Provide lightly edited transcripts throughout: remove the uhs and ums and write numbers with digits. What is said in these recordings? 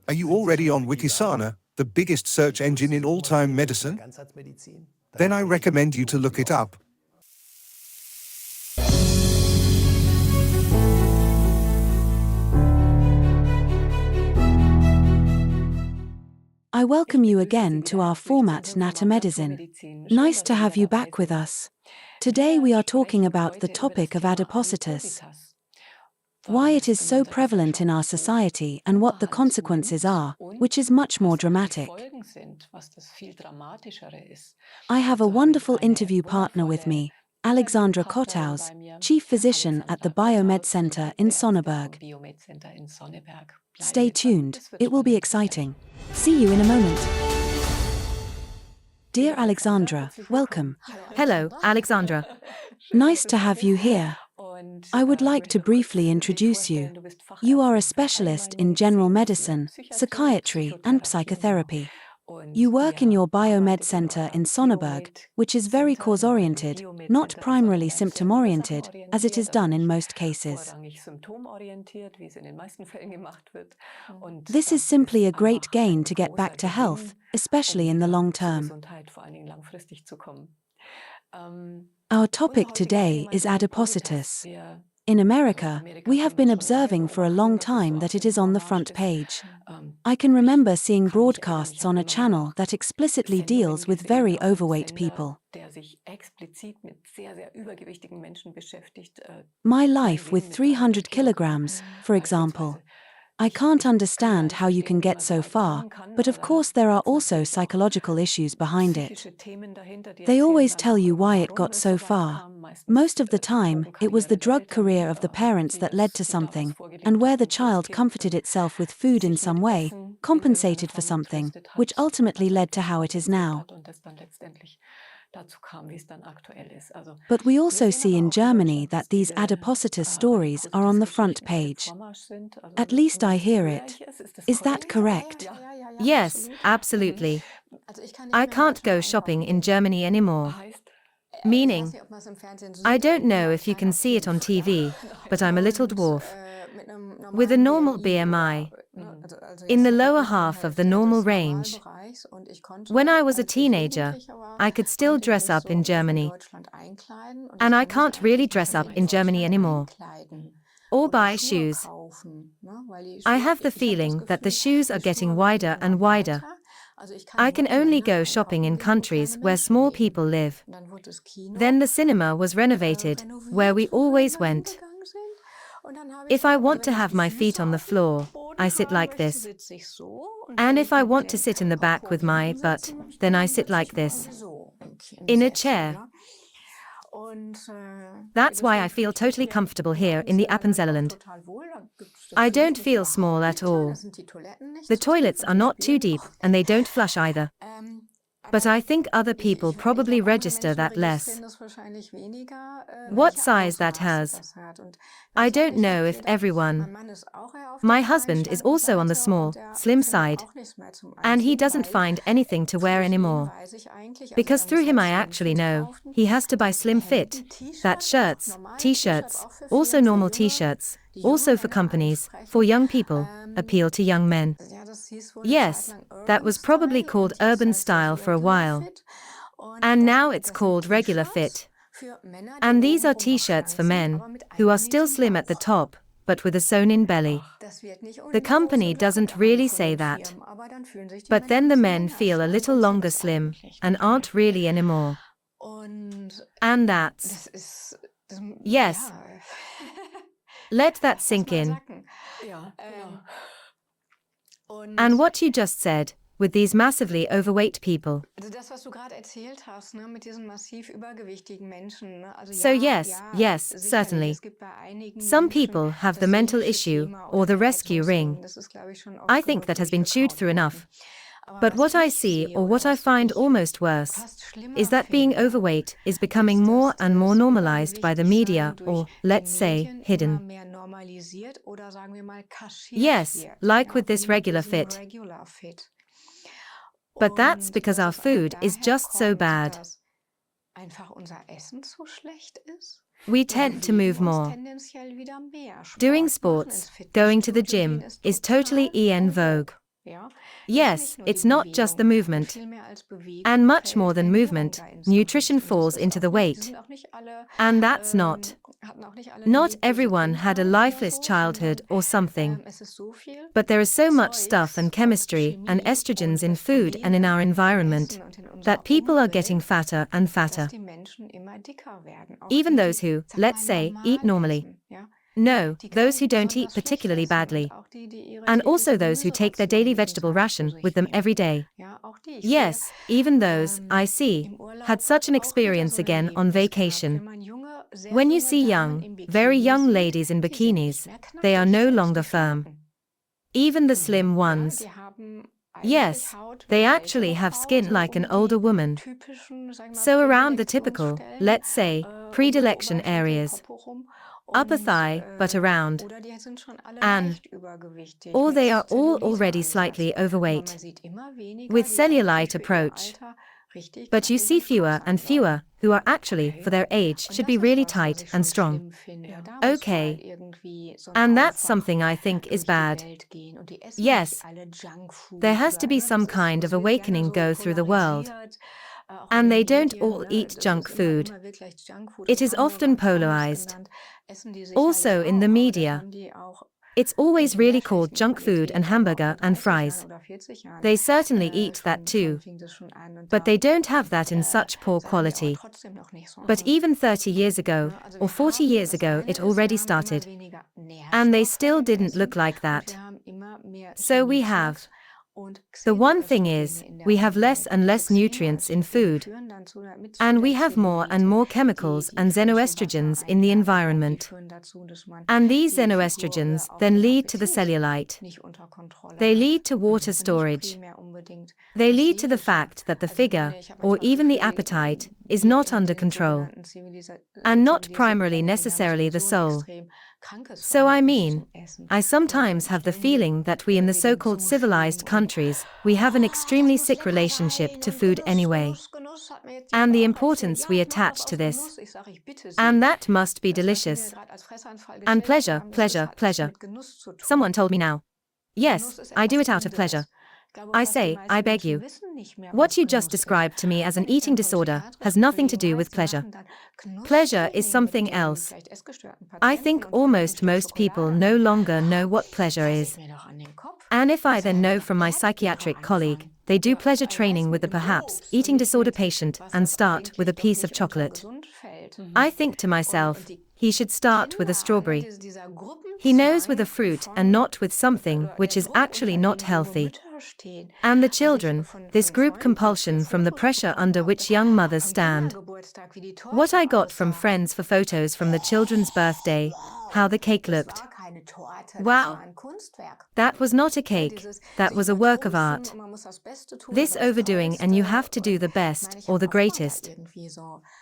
Are you already on Wikisana, the biggest search engine in all-time medicine? Then I recommend you to look it up. I welcome you again to our format NaturalMEDICINE. Nice to have you back with us. Today we are talking about the topic of adipositas. Why it is so prevalent in our society and what the consequences are, which is much more dramatic. I have a wonderful interview partner with me, Alexandra Kotthaus, Chief Physician at the Biomed Center in Sonnenberg. Stay tuned, it will be exciting. See you in a moment. Dear Alexandra, welcome. Hello, Alexandra. Nice to have you here. I would like to briefly introduce you. You are a specialist in general medicine, psychiatry, and psychotherapy. You work in your Biomed Center in Sonnenberg, which is very cause-oriented, not primarily symptom-oriented, as it is done in most cases. This is simply a great gain to get back to health, especially in the long term. Our topic today is adipositas. In America, we have been observing for a long time that it is on the front page. I can remember seeing broadcasts on a channel that explicitly deals with very overweight people. My life with 300 kilograms, for example. I can't understand how you can get so far, but of course there are also psychological issues behind it. They always tell you why it got so far. Most of the time, it was the drug career of the parents that led to something, and where the child comforted itself with food in some way, compensated for something, which ultimately led to how it is now. But we also see in Germany that these adipositas stories are on the front page. At least I hear it. Is that correct? Yes, absolutely. I can't go shopping in Germany anymore. Meaning, I don't know if you can see it on TV, but I'm a little dwarf. With a normal BMI, in the lower half of the normal range. When I was a teenager, I could still dress up in Germany. And I can't really dress up in Germany anymore. Or buy shoes. I have the feeling that the shoes are getting wider and wider. I can only go shopping in countries where small people live. Then the cinema was renovated, where we always went. If I want to have my feet on the floor, I sit like this. And if I want to sit in the back with my butt, then I sit like this. In a chair. That's why I feel totally comfortable here in the Appenzellerland. I don't feel small at all. The toilets are not too deep and they don't flush either. But I think other people probably register that less. What size that has? I don't know if everyone. My husband is also on the small, slim side. And he doesn't find anything to wear anymore. Because through him I actually know, he has to buy slim fit. That shirts, t-shirts, also normal t-shirts, also for companies, for young people, appeal to young men. Yes, that was probably called urban style for a while. And now it's called regular fit. And these are t-shirts for men, who are still slim at the top, but with a sewn-in belly. The company doesn't really say that. But then the men feel a little longer slim, and aren't really anymore. And that's... Yes. Let that sink in. And what you just said, with these massively overweight people. So yes, certainly. Some people have the mental issue, or the rescue ring. I think that has been chewed through enough. But what I see, or what I find almost worse, is that being overweight is becoming more and more normalized by the media, or, let's say, hidden. Yes, like with this regular fit. But that's because our food is just so bad. We tend to move more. Doing sports, going to the gym, is totally en vogue. Yes, it's not just the movement. And much more than movement, nutrition falls into the weight. And that's not everyone had a lifeless childhood or something. But there is so much stuff and chemistry and estrogens in food and in our environment that people are getting fatter and fatter. Even those who, let's say, eat normally. No, those who don't eat particularly badly. And also those who take their daily vegetable ration with them every day. Yes, even those, I see, had such an experience again on vacation. When you see young, very young ladies in bikinis, they are no longer firm. Even the slim ones. Yes, they actually have skin like an older woman. So around the typical, let's say, predilection areas. Upper thigh, but around. Or they are all already slightly overweight. With cellulite approach. But you see fewer and fewer who are actually, for their age, should be really tight and strong. Okay. And that's something I think is bad. Yes. There has to be some kind of awakening go through the world. And they don't all eat junk food. It is often polarized. Also in the media. It's always really called junk food and hamburger and fries. They certainly eat that too. But they don't have that in such poor quality. But even 30 years ago, or 40 years ago, it already started. And they still didn't look like that. So we have. The one thing is, we have less and less nutrients in food. And we have more and more chemicals and xenoestrogens in the environment. And these xenoestrogens then lead to the cellulite. They lead to water storage. They lead to the fact that the figure, or even the appetite, is not under control. And not primarily necessarily the soul. So I sometimes have the feeling that we in the so-called civilized countries, we have an extremely sick relationship to food anyway. And the importance we attach to this. And that must be delicious. And pleasure, pleasure, pleasure. Someone told me now. Yes, I do it out of pleasure. I say, I beg you. What you just described to me as an eating disorder has nothing to do with pleasure. Pleasure is something else. I think almost most people no longer know what pleasure is. And if I then know from my psychiatric colleague, they do pleasure training with the perhaps eating disorder patient and start with a piece of chocolate. I think to myself, he should start with a strawberry. He knows with a fruit and not with something which is actually not healthy. And the children, this group compulsion from the pressure under which young mothers stand. What I got from friends for photos from the children's birthday, how the cake looked. Wow! That was not a cake, that was a work of art. This overdoing and you have to do the best, or the greatest.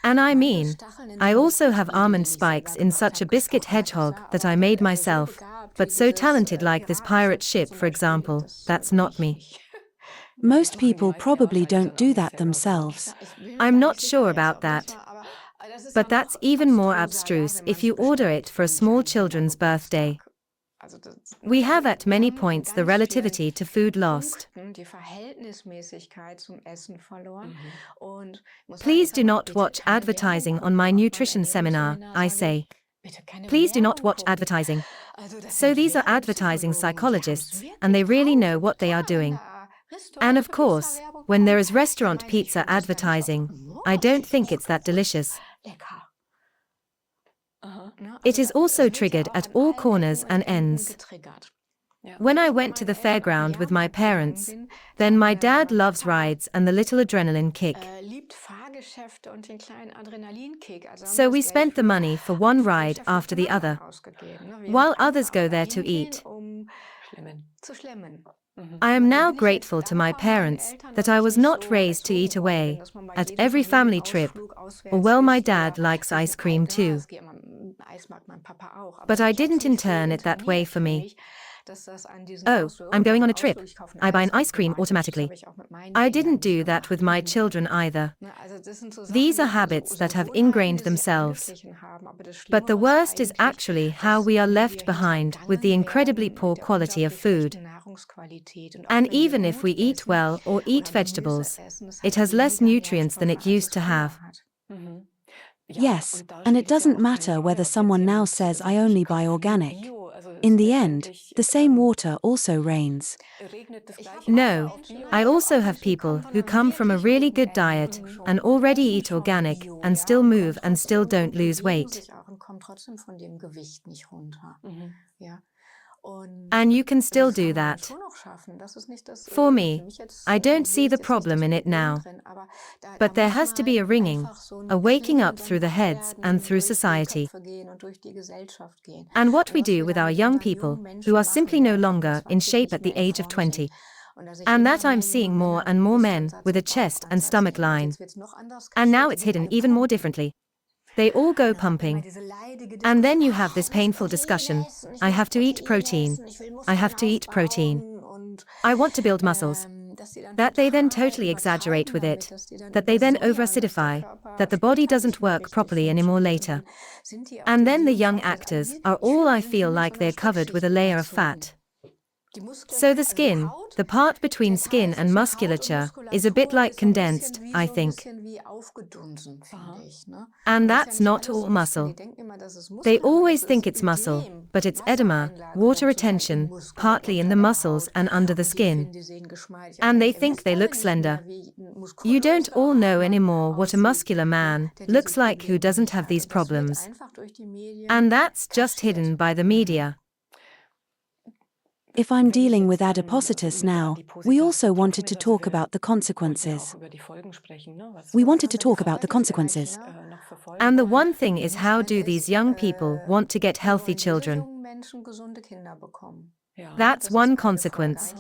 And I also have almond spikes in such a biscuit hedgehog that I made myself, but so talented like this pirate ship for example, that's not me. Most people probably don't do that themselves. I'm not sure about that. But that's even more abstruse if you order it for a small children's birthday. We have at many points the relativity to food lost. Please do not watch advertising on my nutrition seminar, I say. Please do not watch advertising. So these are advertising psychologists, and they really know what they are doing. And of course, when there is restaurant pizza advertising, I don't think it's that delicious. It is also triggered at all corners and ends. When I went to the fairground with my parents, then my dad loves rides and the little adrenaline kick. So we spent the money for one ride after the other, while others go there to eat. I am now grateful to my parents that I was not raised to eat away at every family trip, or well, my dad likes ice cream too. But I didn't intern it that way for me. Oh, I'm going on a trip. I buy an ice cream automatically. I didn't do that with my children either. These are habits that have ingrained themselves. But the worst is actually how we are left behind with the incredibly poor quality of food. And even if we eat well or eat vegetables, it has less nutrients than it used to have. Yes, and it doesn't matter whether someone now says I only buy organic. In the end, the same water also rains. No, I also have people who come from a really good diet and already eat organic and still move and still don't lose weight. And you can still do that. For me, I don't see the problem in it now. But there has to be a ringing, a waking up through the heads and through society. And what we do with our young people, who are simply no longer in shape at the age of 20. And that I'm seeing more and more men with a chest and stomach line. And now it's hidden even more differently. They all go pumping. And then you have this painful discussion. I have to eat protein. I have to eat protein. I want to build muscles. That they then totally exaggerate with it. That they then over-acidify. That the body doesn't work properly anymore later. And then the young actors are all I feel like they're covered with a layer of fat. So the skin, the part between skin and musculature, is a bit like condensed, I think. And that's not all muscle. They always think it's muscle, but it's edema, water retention, partly in the muscles and under the skin. And they think they look slender. You don't all know anymore what a muscular man looks like who doesn't have these problems. And that's just hidden by the media. If I'm dealing with adipositas now, we also wanted to talk about the consequences. We wanted to talk about the consequences. And the one thing is, how do these young people want to get healthy children? That's one consequence.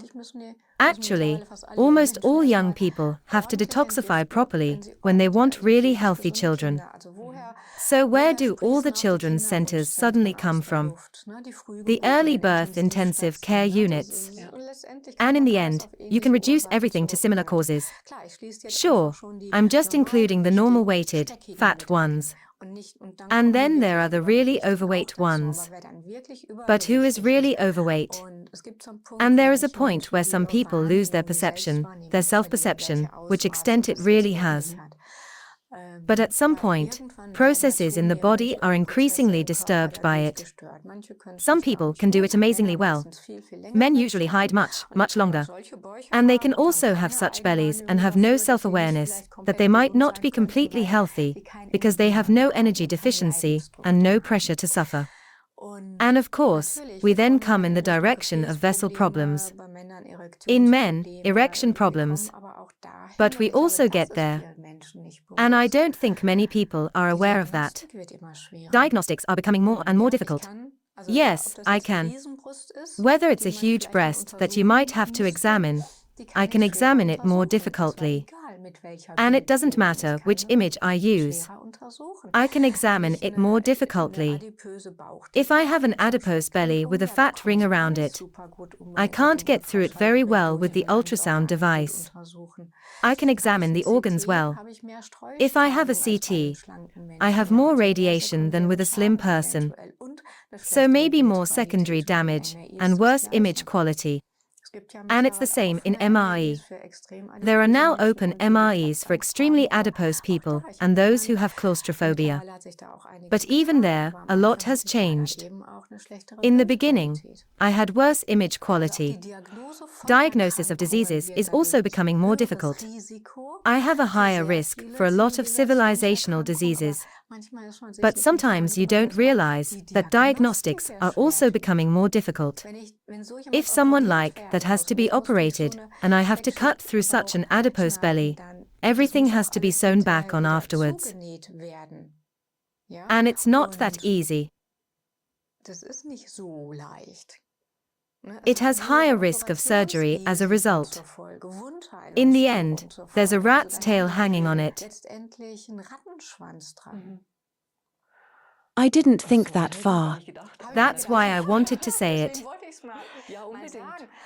Actually, almost all young people have to detoxify properly when they want really healthy children. So where do all the children's centers suddenly come from? The early birth intensive care units. And in the end, you can reduce everything to similar causes. Sure, I'm just including the normal weighted, fat ones. And then there are the really overweight ones. But who is really overweight? And there is a point where some people lose their perception, their self-perception, which extent it really has. But at some point, processes in the body are increasingly disturbed by it. Some people can do it amazingly well. Men usually hide much, much longer. And they can also have such bellies and have no self-awareness that they might not be completely healthy because they have no energy deficiency and no pressure to suffer. And of course, we then come in the direction of vessel problems. In men, erection problems. But we also get there. And I don't think many people are aware of that. Diagnostics are becoming more and more difficult. Yes, I can. Whether it's a huge breast that you might have to examine, I can examine it more difficultly. And it doesn't matter which image I use. I can examine it more difficultly. If I have an adipose belly with a fat ring around it, I can't get through it very well with the ultrasound device. I can examine the organs well. If I have a CT, I have more radiation than with a slim person. So maybe more secondary damage and worse image quality. And it's the same in MRE. There are now open MREs for extremely adipose people and those who have claustrophobia. But even there, a lot has changed. In the beginning, I had worse image quality. Diagnosis of diseases is also becoming more difficult. I have a higher risk for a lot of civilizational diseases. But sometimes you don't realize that diagnostics are also becoming more difficult. If someone like that has to be operated, and I have to cut through such an adipose belly, everything has to be sewn back on afterwards. And it's not that easy. It has higher risk of surgery as a result. In the end, there's a rat's tail hanging on it. I didn't think that far. That's why I wanted to say it.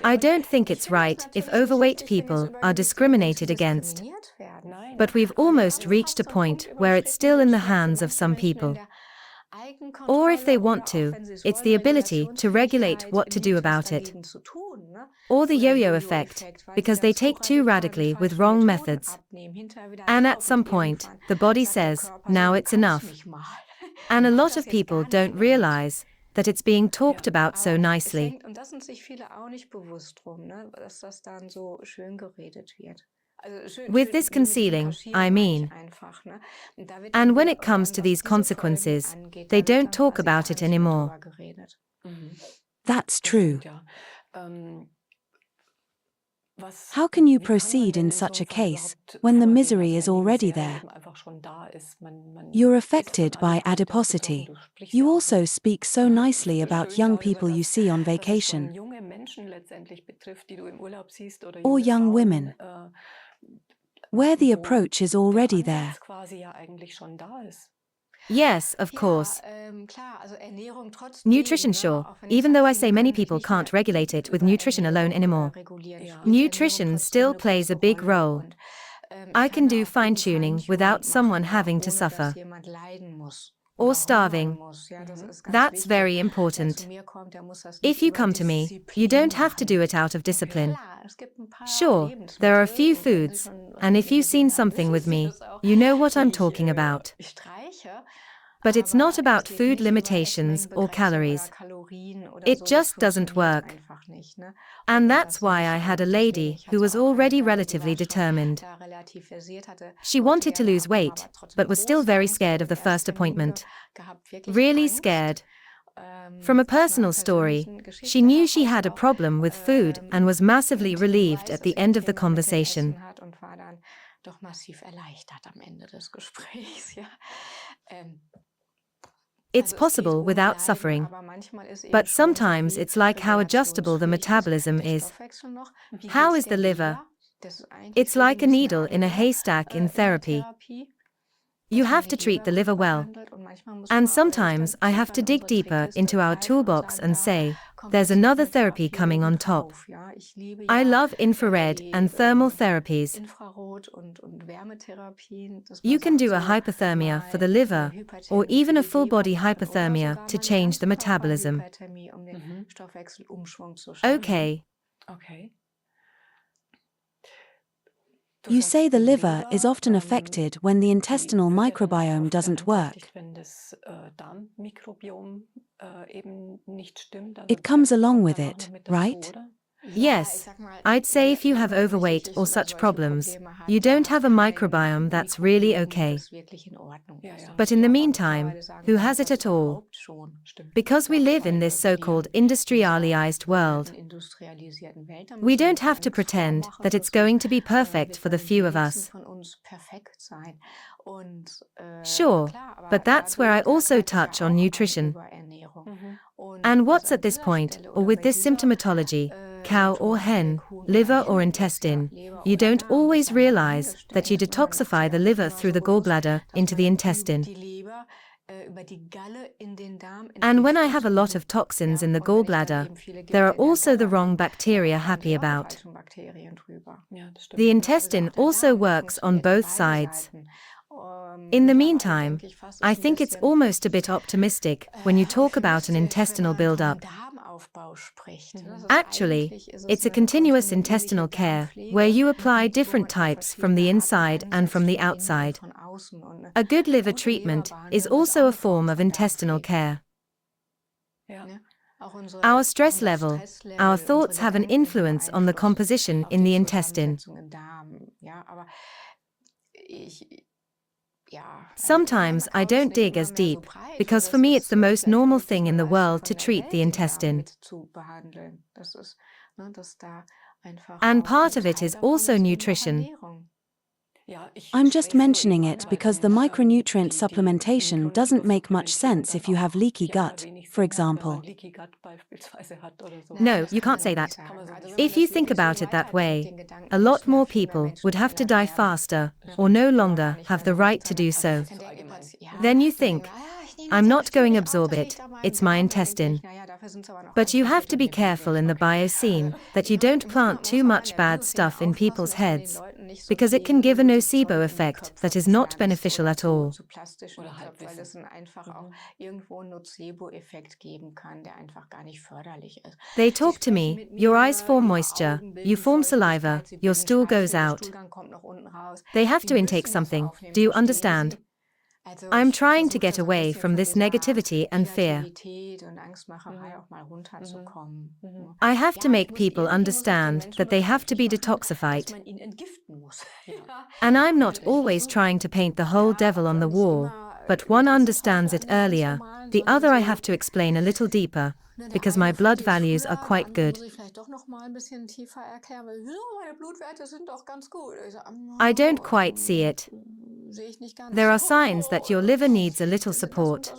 I don't think it's right if overweight people are discriminated against. But we've almost reached a point where it's still in the hands of some people. Or if they want to, it's the ability to regulate what to do about it. Or the yo-yo effect, because they take too radically with wrong methods. And at some point, the body says, now it's enough. And a lot of people don't realize that it's being talked about so nicely. With this concealing, I mean. And when it comes to these consequences, they don't talk about it anymore. That's true. How can you proceed in such a case when the misery is already there? You're affected by adiposity. You also speak so nicely about young people you see on vacation, or young women, where the approach is already there. Yes, of course. Nutrition, sure, even though I say many people can't regulate it with nutrition alone anymore. Nutrition still plays a big role. I can do fine-tuning without someone having to suffer or starving. That's very important. If you come to me, you don't have to do it out of discipline. Sure, there are a few foods, and if you've seen something with me, you know what I'm talking about. But it's not about food limitations or calories. It just doesn't work. And that's why I had a lady who was already relatively determined. She wanted to lose weight, but was still very scared of the first appointment. Really scared. From a personal story, she knew she had a problem with food and was massively relieved at the end of the conversation. It's possible without suffering. But sometimes it's like how adjustable the metabolism is. How is the liver? It's like a needle in a haystack in therapy. You have to treat the liver well. And sometimes I have to dig deeper into our toolbox and say, there's another therapy coming on top. I love infrared and thermal therapies. You can do a hypothermia for the liver, or even a full-body hypothermia to change the metabolism. Okay. You say the liver is often affected when the intestinal microbiome doesn't work. It comes along with it, right? Yes, I'd say if you have overweight or such problems, you don't have a microbiome that's really okay. But in the meantime, who has it at all? Because we live in this so-called industrialized world. We don't have to pretend that it's going to be perfect for the few of us. Sure, but that's where I also touch on nutrition. And what's at this point, or with this symptomatology, cow or hen, liver or intestine, you don't always realize that you detoxify the liver through the gallbladder into the intestine. And when I have a lot of toxins in the gallbladder, there are also the wrong bacteria happy about. The intestine also works on both sides. In the meantime, I think it's almost a bit optimistic when you talk about an intestinal build-up. Actually, it's a continuous intestinal care where you apply different types from the inside and from the outside. A good liver treatment is also a form of intestinal care. Our stress level, our thoughts have an influence on the composition in the intestine. Sometimes I don't dig as deep, because for me it's the most normal thing in the world to treat the intestine. And part of it is also nutrition. I'm just mentioning it because the micronutrient supplementation doesn't make much sense if you have leaky gut, for example. No, you can't say that. If you think about it that way, a lot more people would have to die faster, or no longer have the right to do so. Then you think, I'm not going to absorb it, it's my intestine. But you have to be careful in the bioscene that you don't plant too much bad stuff in people's heads. because it can give a nocebo effect that is not beneficial at all. They talk to me, your eyes form moisture, you form saliva, your stool goes out. They have to intake something, do you understand? I'm trying to get away from this negativity and fear. I have to make people understand that they have to be detoxified. And I'm not always trying to paint the whole devil on the wall, but one understands it earlier, the other I have to explain a little deeper, because my blood values are quite good. I don't quite see it. There are signs that your liver needs a little support.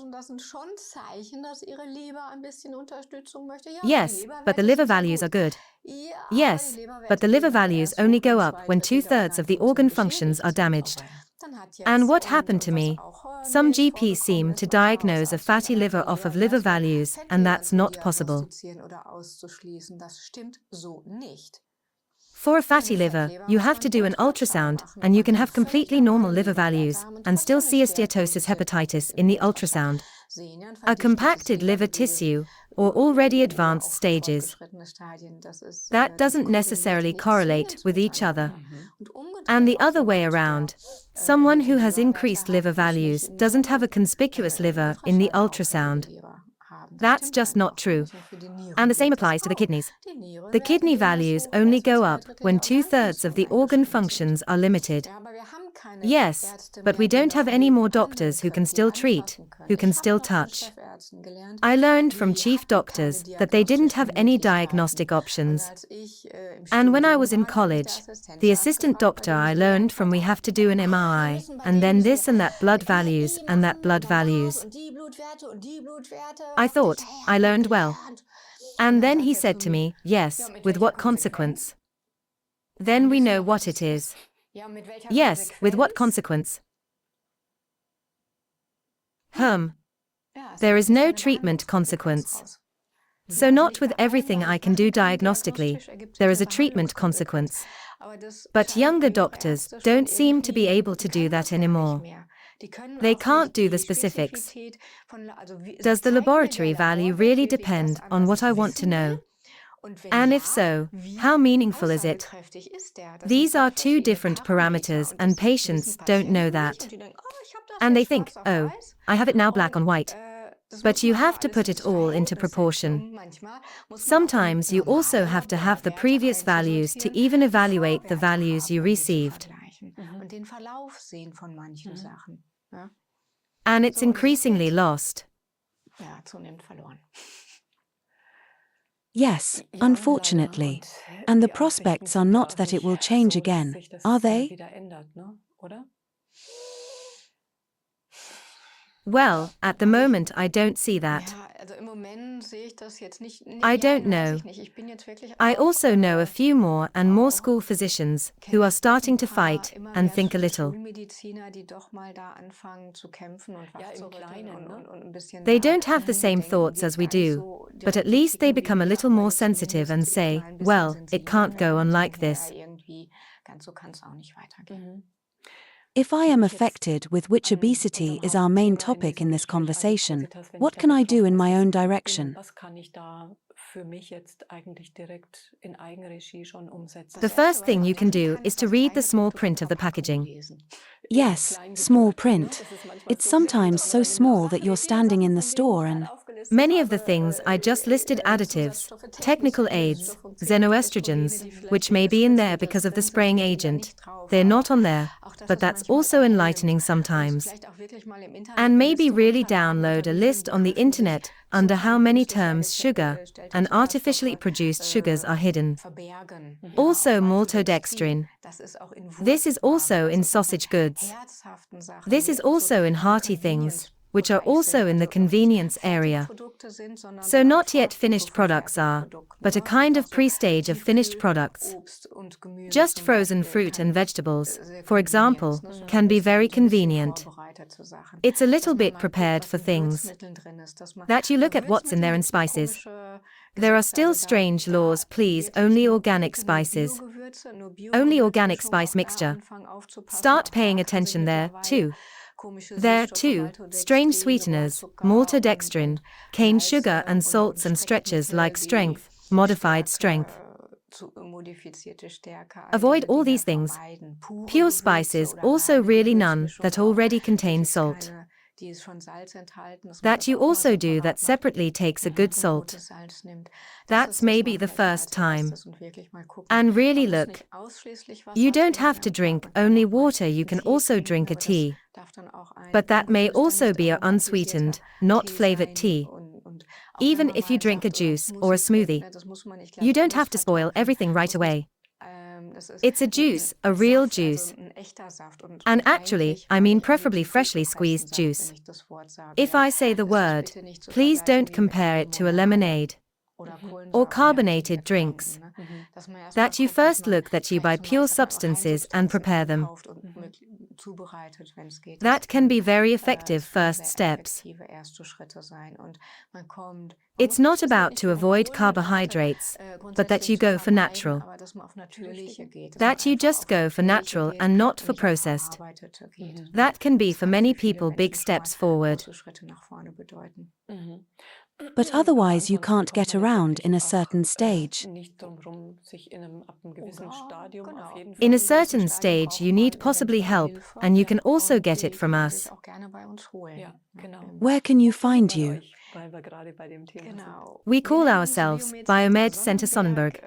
Yes, but the liver values are good. Yes, but the liver values only go up when 2/3 of the organ functions are damaged. And what happened to me? Some GPs seem to diagnose a fatty liver off of liver values, and that's not possible. For a fatty liver, you have to do an ultrasound, and you can have completely normal liver values, and still see a steatosis hepatitis in the ultrasound. A compacted liver tissue, or already advanced stages. That doesn't necessarily correlate with each other. And the other way around, someone who has increased liver values doesn't have a conspicuous liver in the ultrasound. That's just not true. And the same applies to the kidneys. The kidney values only go up when 2/3 of the organ functions are limited. Yes, but we don't have any more doctors who can still treat, who can still touch. I learned from chief doctors that they didn't have any diagnostic options. And when I was in college, the assistant doctor I learned from we have to do an MRI, and then this and that blood values and that blood values. I thought, I learned well. And then he said to me, yes, with what consequence? Then we know what it is. Yes, with what consequence? There is no treatment consequence. So not with everything I can do diagnostically, there is a treatment consequence. But younger doctors don't seem to be able to do that anymore. They can't do the specifics. Does the laboratory value really depend on what I want to know? And if so, how meaningful is it? These are two different parameters and patients don't know that. And they think, oh, I have it now black on white. But you have to put it all into proportion. Sometimes you also have to have the previous values to even evaluate the values you received. And it's increasingly lost. Yes, unfortunately. And the prospects are not that it will change again, are they? Well, at the moment I don't see that. I don't know. I also know a few more and more school physicians who are starting to fight and think a little. They don't have the same thoughts as we do, but at least they become a little more sensitive and say, well, it can't go on like this. If I am affected with which obesity is our main topic in this conversation, what can I do in my own direction? The first thing you can do is to read the small print of the packaging. Yes, small print. It's sometimes so small that you're standing in the store and... Many of the things I just listed additives, technical aids, xenoestrogens, which may be in there because of the spraying agent, they're not on there, but that's also enlightening sometimes. And maybe really download a list on the internet under how many terms sugar and artificially produced sugars are hidden. Also maltodextrin. This is also in sausage goods. This is also in hearty things, which are also in the convenience area. So not yet finished products are, but a kind of pre-stage of finished products. Just frozen fruit and vegetables, for example, can be very convenient. It's a little bit prepared for things. That you look at what's in there and spices. There are still strange laws, please, only organic spices. Only organic spice mixture. Start paying attention there, too. There, too, strange sweeteners, maltodextrin, cane sugar and salts and stretches like strength, modified strength. Avoid all these things. Pure spices also really none that already contain salt. That you also do that separately takes a good salt. That's maybe the first time. And really look, you don't have to drink only water, you can also drink a tea. But that may also be an unsweetened, not flavored tea. Even if you drink a juice or a smoothie, you don't have to spoil everything right away. It's a juice, a real juice. And actually, I mean preferably freshly squeezed juice. If I say the word, please don't compare it to a lemonade or carbonated drinks. That you first look that you buy pure substances and prepare them. That can be very effective first steps. It's not about to avoid carbohydrates, but that you go for natural. That you just go for natural and not for processed. That can be for many people big steps forward. But otherwise you can't get around in a certain stage. In a certain stage you need possibly help, and you can also get it from us. Where can you find you? We call ourselves Biomed Sonnenberg,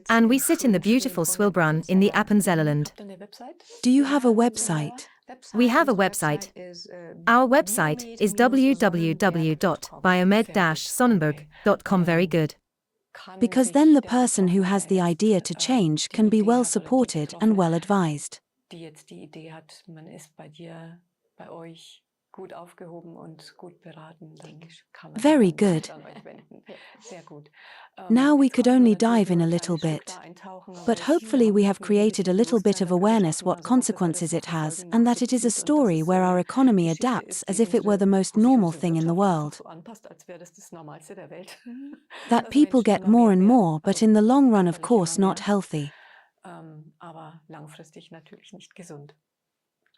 and we sit in the beautiful Swilbrunn in the Appenzellerland. Do you have a website? We have a website. Our website is www.biomed-sonnenberg.com. Very good. Because then the person who has the idea to change can be well supported and well advised. Very good. Now we could only dive in a little bit. But hopefully we have created a little bit of awareness what consequences it has, and that it is a story where our economy adapts as if it were the most normal thing in the world. That people get more and more, but in the long run of course not healthy.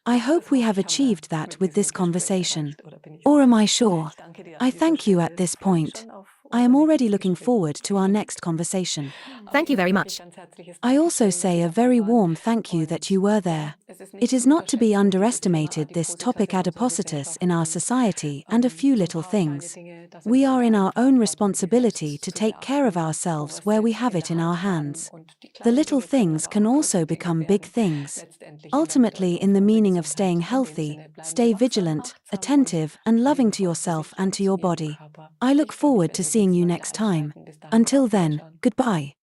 I hope we have achieved that with this conversation. Or am I sure? I thank you at this point. I am already looking forward to our next conversation. Thank you very much. I also say a very warm thank you that you were there. It is not to be underestimated, this topic adipositas in our society and a few little things. We are in our own responsibility to take care of ourselves where we have it in our hands. The little things can also become big things. Ultimately, in the meaning of staying healthy, stay vigilant, attentive, and loving to yourself and to your body. I look forward to seeing you next time. Until then, goodbye.